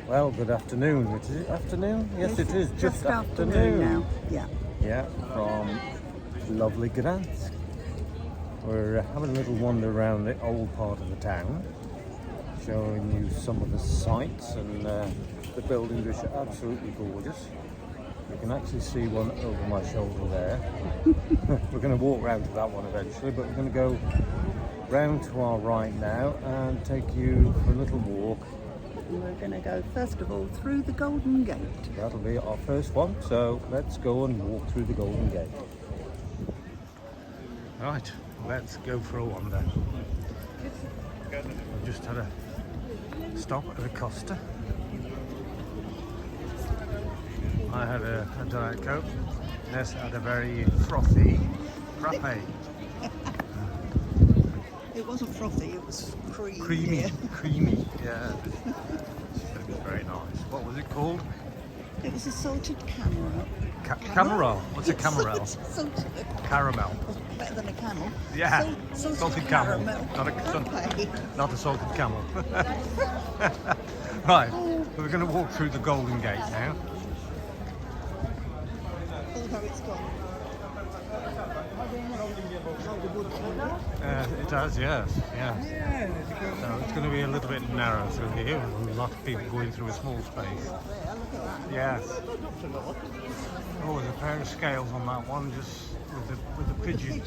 Well, good afternoon. Is it afternoon? Yes, it is. Just afternoon now. Yeah. Yeah, from lovely Gdansk. We're having a little wander around the old part of the town, showing you some of the sights and the buildings, which are absolutely gorgeous. You can actually see one over my shoulder there. We're going to walk round to that one eventually, but we're going to go round to our right now and take you for a little walk. We're going to go first of all through the Golden Gate. That'll be our first one, so let's go and walk through the Golden Gate. Right, let's go for a wander. We've just had a stop at a Costa. I had a Diet Coke. Ness had a very frothy frappe. It wasn't frothy, it was creamy. Creamy, yeah. It was very nice. What was it called? It was a salted caramel. Camarel? What's a camarel? Salted. Caramel. Better than a camel. Yeah, salted camel. Frappe. Not a salted camel. Right, we're going to walk through the Golden Gate now. Although it's got It does, yes. So it's going to be a little bit narrow through here, with a lot of people going through a small space. Yes. Oh, there's a pair of scales on that one, just with the pigeon.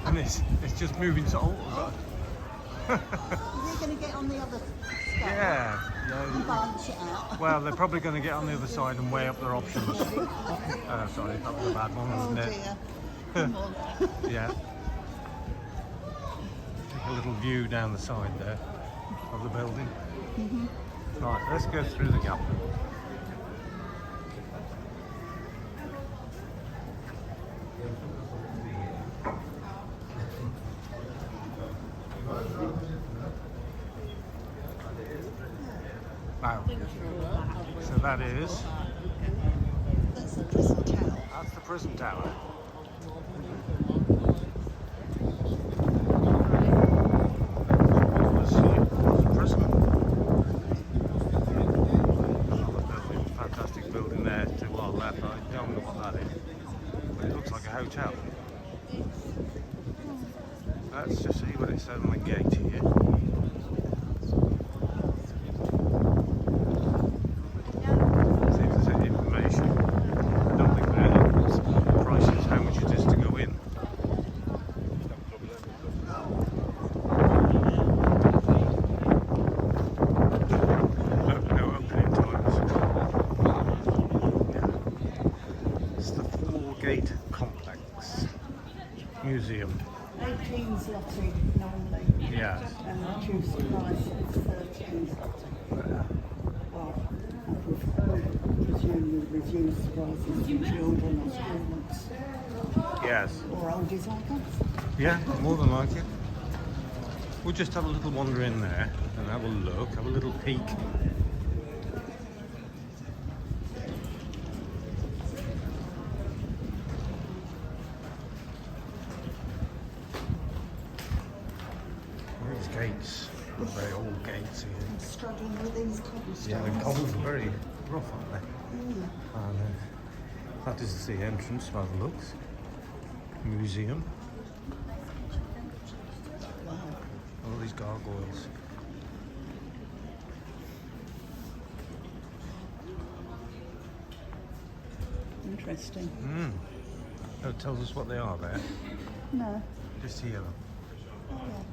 And it's just moving so. Oh, You're going to get on the other scale and balance it out. Well, they're probably going to get on the other side and weigh up their options. Sorry, that was a bad one, wasn't it? Dear. Come on. Yeah. Take a little view down the side there of the building. Right, let's go through the gap. Wow. So that is... That's the prison tower. That's the prison tower. Let's see. It's a prison. Another building, fantastic building there to our left. I don't know what that is, but it looks like a hotel. Let's just see what it says on the gate here. Gate complex museum. 18 zloty normally. Yes. And the reduced price is 13 zloty. Well, presumably reduced prices for children or students. Yes. Or oldies like us. Yeah, more than likely. We'll just have a little wander in there and have a look, have a little peek. These gates, very old gates here. I'm struggling with these cobblestones. Yeah, the cobbles are very rough, aren't they? And that is the entrance by the looks. Museum. Wow. All these gargoyles. Interesting. Oh, it tells us what they are there. No. Just here. Oh, yeah.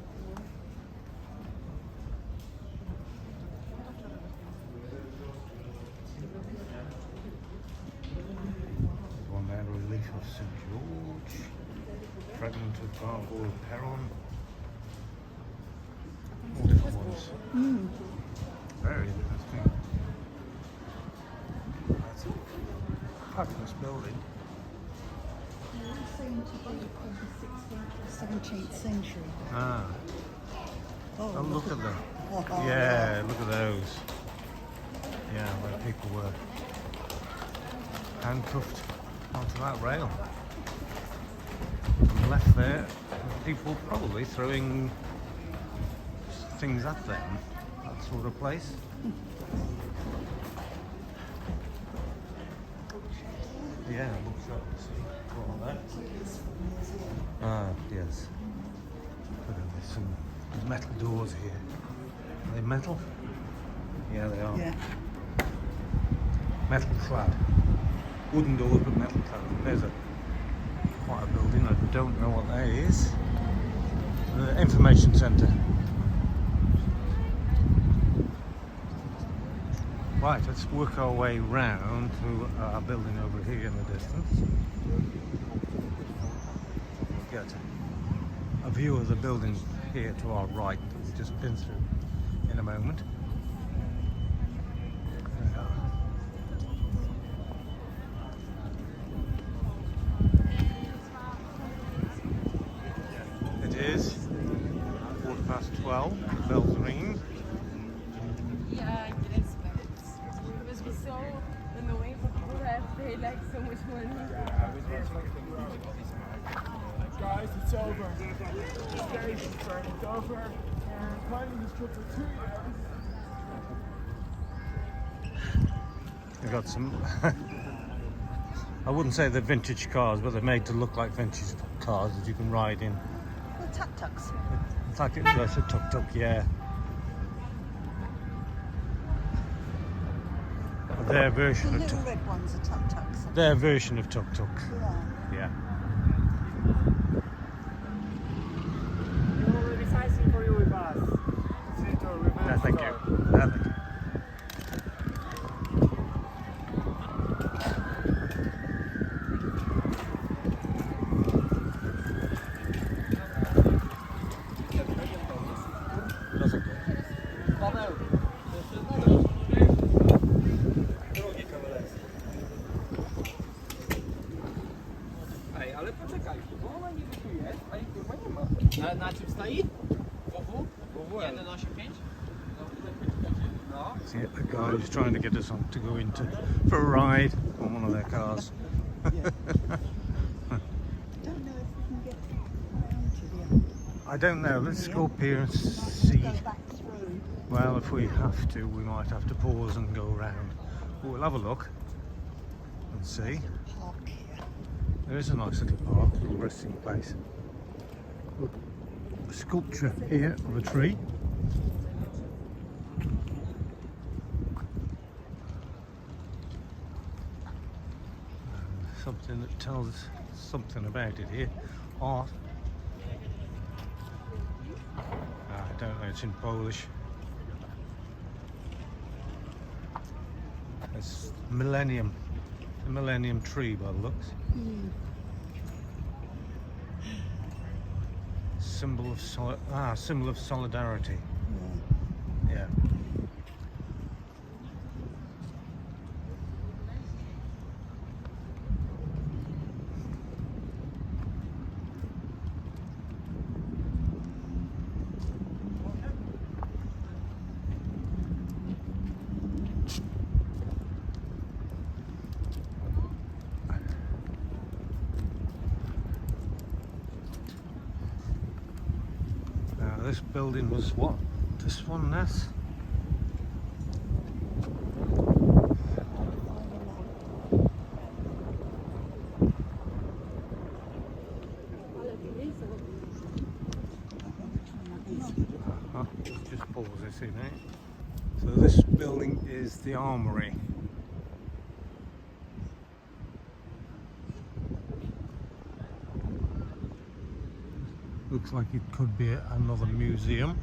There's one there, relief of St. George. Fragment of gargoyle Perron. All different ones. Very interesting. That's a fabulous building. They all seem to be from the 16th or 17th century. Ah. Oh, look at them. Oh, Yeah, look at those. Yeah, where people were handcuffed onto that rail. And left there, people probably throwing things at them, that sort of place. yeah, looks like all that. Ah, yes. Look at this, some metal doors here. Are they metal? Yeah, they are. Yeah. Metal clad. Wooden doors, but metal clad. There's quite a building. I don't know what that is. The information centre. Right, let's work our way round to our building over here in the distance. We'll get a view of the building here to our right that we've just been through in a moment. It is 12:15, the bells ring. Yeah, it must be so annoying for people that pay like so much money. Guys, it's over. The station's burning. It's over. Climbing this trip for 2 years. We've got some, I wouldn't say they're vintage cars, but they're made to look like vintage cars that you can ride in. The tuk-tuks. It's like it's a tuk-tuk, yeah. Their The version of little tuk. red ones are tuk-tuks. Their version of tuk-tuk. Yeah. Yeah. You will be sightseeing for you with us. See to reverse No, thank you. car. No, thank you. No, thank you. Ej, ale poczekaj, bo ona niby tu jest, a jej kurwa nie ma. Na czym stoi? WW? WW 185? No. See, a guy is trying to get us on to go into for a ride on one of their cars. Don't know if we can get around to the other. I don't know. Let's go up here and see. Go back through. Well, if we have to, we might have to pause and go around. But we'll have a look and see. Park here. There is a nice little park, little resting place. Look, a sculpture here of a tree. Something that tells us something about it here. Art. I don't know, it's in Polish. It's Millennium. The Millennium tree by the looks. Symbol of symbol of solidarity. Yeah. Now this building was what? This one, Ness? Just pause this in, eh? So this building is the armory. Looks like it could be another museum.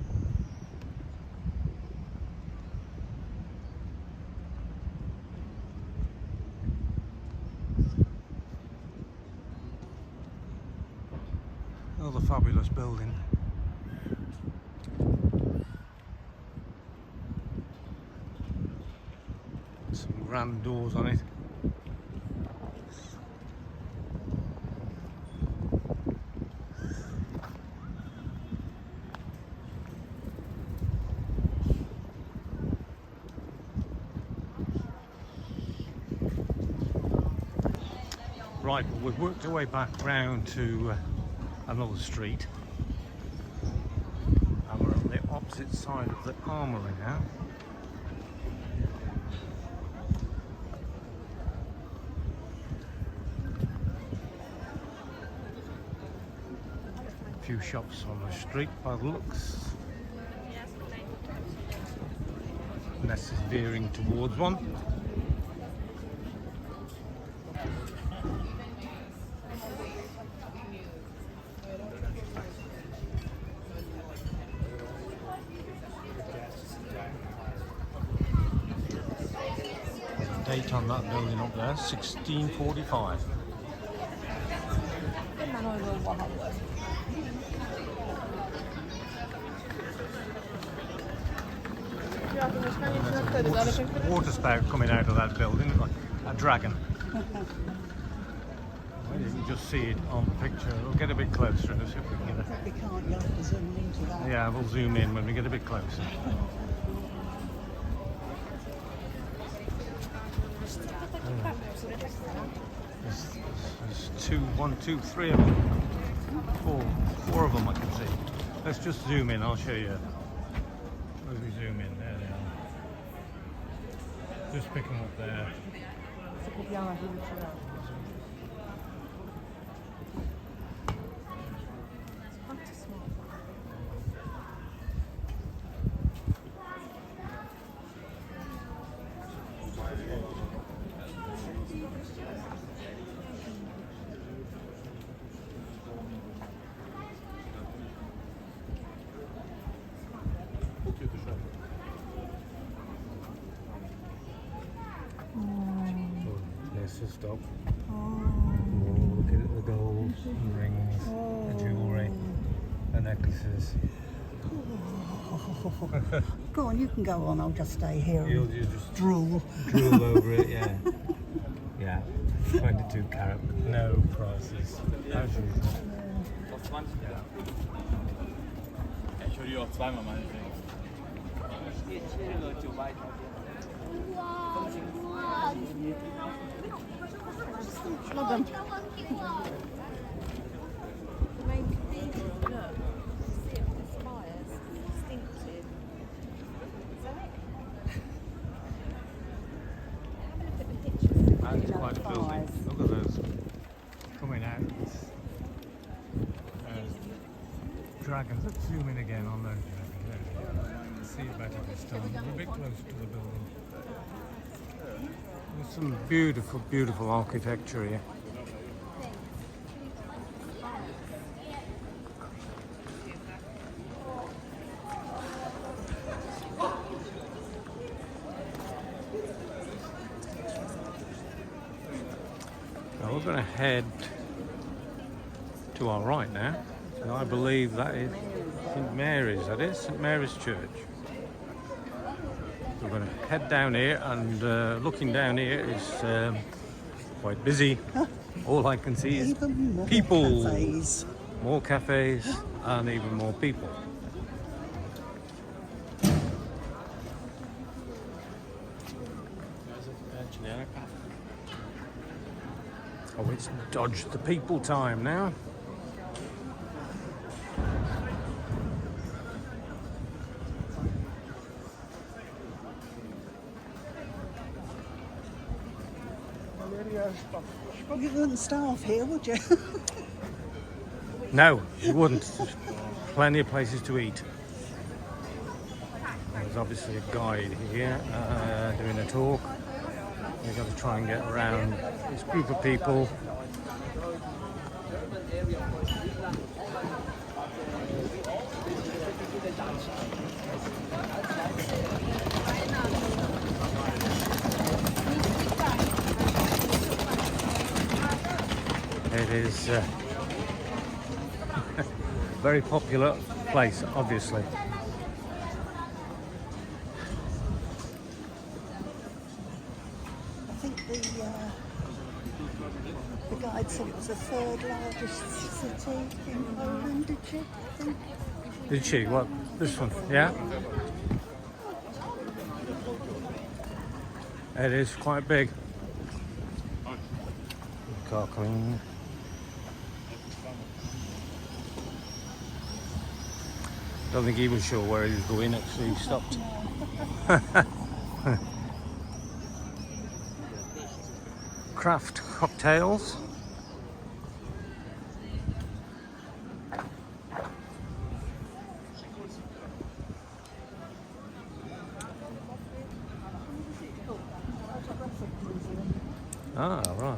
Another fabulous building. Some grand doors on it. Right, well, we've worked our way back round to another street, and we're on the opposite side of the armoury now. few shops on the street by the looks. Ness is veering towards one. Date on that building up there, 1645. Water spout coming out of that building, like a dragon. Well, you can just see it on the picture. We'll get a bit closer and see if we can get it. We can't, you have to zoom into that. Yeah, we'll zoom in when we get a bit closer. There's three of them. Four of them I can see. Let's just zoom in, I'll show you. As we zoom in, there they are. Just pick them up there. Ness's dog. Oh, look at the gold rings, the jewellery, the necklaces. Go on, you can go on, I'll just stay here You'll and just drool. drool over it, yeah. Yeah, 22 carat, no prices, as usual. Yeah. Ich höre die auch zweimal meinetwegen. Logan. The main cathedral, look. See it with the spires. Distinctive. Is that it? Have a look at the pictures. That's quite a building. Look at those coming out. Dragons. Let's zoom in again on those dragons. There we go. See it better this time. We're a bit closer to the building. There's some beautiful, beautiful architecture here. Now we're going to head to our right now. And I believe that is St Mary's, that is St Mary's Church. We're going to head down here, and looking down here is quite busy. All I can see is Even more people, cafes. more cafes, and even more people. Oh, it's dodged the people time now. You wouldn't starve here, would you? No, you wouldn't. There's plenty of places to eat. There's obviously a guide here doing a talk. We've got to try and get around this group of people. It is a very popular place, obviously. I think the guide said it was the third largest city in Poland, did she? I think. Did she? What? This one? Yeah? It is quite big. Car clean. Don't think he was sure where he was going, actually he stopped. Craft cocktails. Ah, right.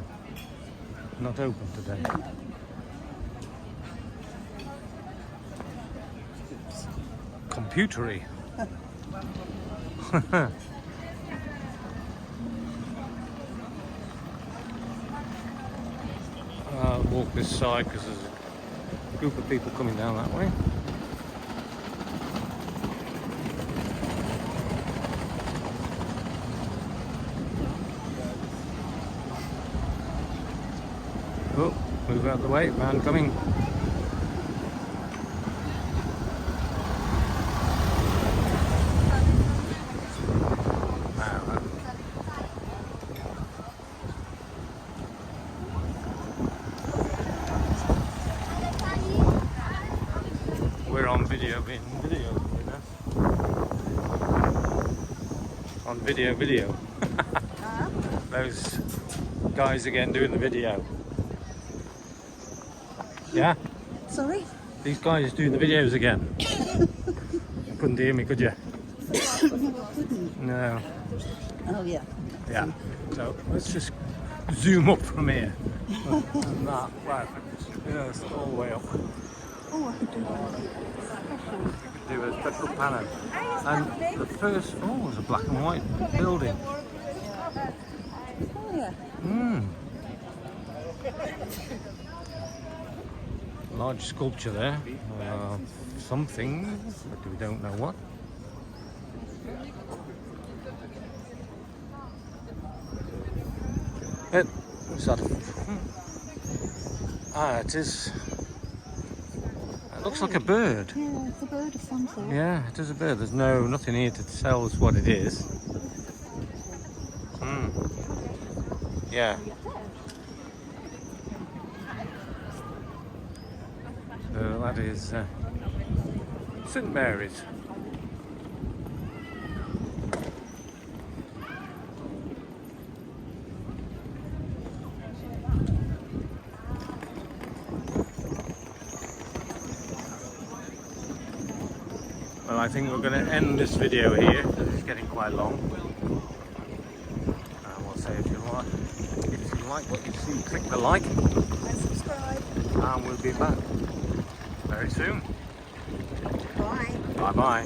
Not open today. Computery. I'll walk this side because there's a group of people coming down that way. Oh, move out of the way, man coming. We're on video, being video, you know? On video. Those guys again doing the video. Yeah? Sorry? These guys doing the videos again. You couldn't hear me, could you? No. Oh, yeah. Yeah. So let's just zoom up from here. And that, right. Yeah, it's all the way up. Oh, I could do that. Do a special panel. And the first, oh, there's a black and white building. Oh, yeah. Large sculpture there. Something, but we don't know what. What's that? Ah, it is. It looks like a bird. Yeah, it's a bird of some sort. Yeah, it is a bird. There's nothing here to tell us what it is. Yeah. That is St. Mary's. Well, I think we're going to end this video here because it's getting quite long. And we'll say if you like what you see, click the like And subscribe. and we'll be back very soon. Bye. Bye bye.